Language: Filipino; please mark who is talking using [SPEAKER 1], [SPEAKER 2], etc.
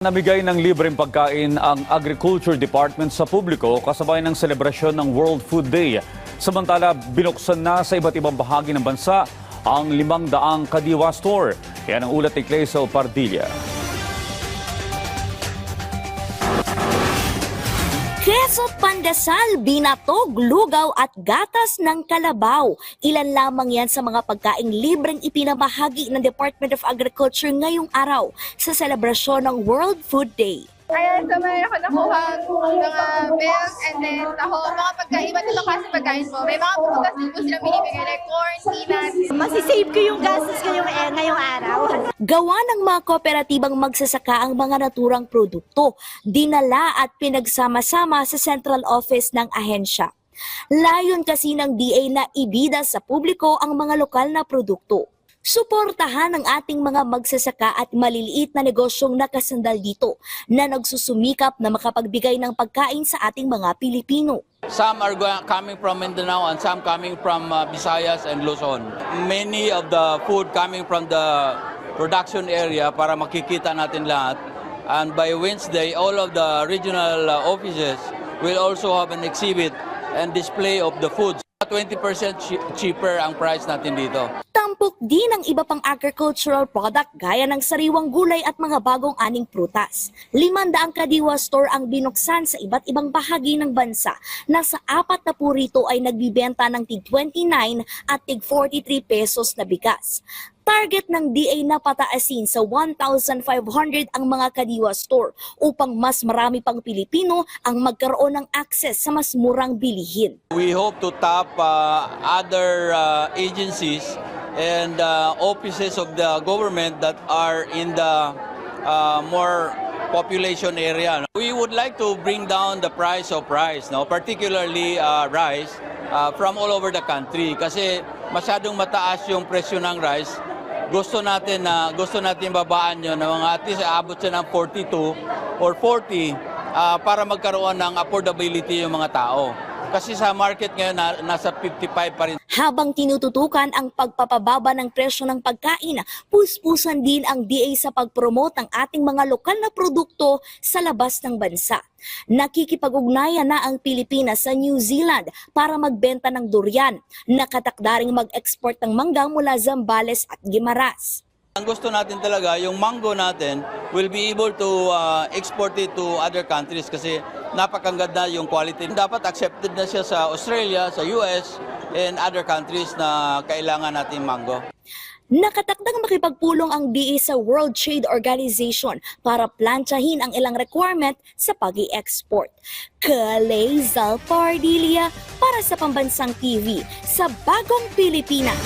[SPEAKER 1] Namigay ng libreng pagkain ang Agriculture Department sa publiko kasabay ng selebrasyon ng World Food Day. Samantala, binuksan na sa iba't ibang bahagi ng bansa ang 500 Kadiwa Store. Yan ang ulat ni Clayso Pardilla.
[SPEAKER 2] Keso, pandesal, binatog, lugaw at gatas ng kalabaw. Ilan lamang yan sa mga pagkaing libreng ipinamahagi ng Department of Agriculture ngayong araw sa selebrasyon ng World Food Day.
[SPEAKER 3] Ayan, so may ako nakuha mga milk and then taho, mga pagkain, iba't ibang klase pagkain po. May mga prutas din po silang binibigay like corn, peanuts.
[SPEAKER 4] Masisave ko yung gastos ngayong araw.
[SPEAKER 2] Gawa ng mga kooperatibang magsasaka ang mga naturang produkto, dinala at pinagsama-sama sa central office ng ahensya. Layon kasi ng DA na ibida sa publiko ang mga lokal na produkto. Suportahan ang ating mga magsasaka at maliliit na negosyong nakasandal dito na nagsusumikap na makapagbigay ng pagkain sa ating mga Pilipino.
[SPEAKER 5] Some are coming from Mindanao and some coming from Visayas and Luzon. Many of the food coming from the production area para makikita natin lahat. And by Wednesday, all of the regional offices will also have an exhibit and display of the foods. 20% cheaper ang price natin dito.
[SPEAKER 2] Tampok din ang iba pang agricultural product gaya ng sariwang gulay at mga bagong aning prutas. 500 Kadiwa Store ang binuksan sa iba't ibang bahagi ng bansa na sa 4 na po rito ay nagbibenta ng tig 29 at tig 43 pesos na bigas. Target ng DA na pataasin sa 1,500 ang mga Kadiwa Store upang mas marami pang Pilipino ang magkaroon ng access sa mas murang bilihin.
[SPEAKER 5] We hope to tap other agencies and offices of the government that are in the more population area. We would like to bring down the price of rice, no? Particularly rice from all over the country kasi masyadong mataas yung presyo ng rice. Gusto natin babaan yun na mga at least aabot siya ng 42 or 40 para magkaroon ng affordability yung mga tao. Kasi sa market ngayon nasa 55 pa rin.
[SPEAKER 2] Habang tinututukan ang pagpapababa ng presyo ng pagkain, puspusan din ang DA sa pagpromote ng ating mga lokal na produkto sa labas ng bansa. Nakikipag-ugnayan na ang Pilipinas sa New Zealand para magbenta ng durian. Nakatakdaring mag-export ng mangga mula Zambales at Guimaras.
[SPEAKER 5] Ang gusto natin talaga, yung mango natin will be able to export it to other countries kasi napakaganda yung quality. Dapat accepted na siya sa Australia, sa US, and other countries na kailangan natin mango.
[SPEAKER 2] Nakatakdang makipagpulong ang DA sa World Trade Organization para plantsahin ang ilang requirement sa pag-i-export. Clayso Pardilla para sa Pambansang TV sa Bagong Pilipinas.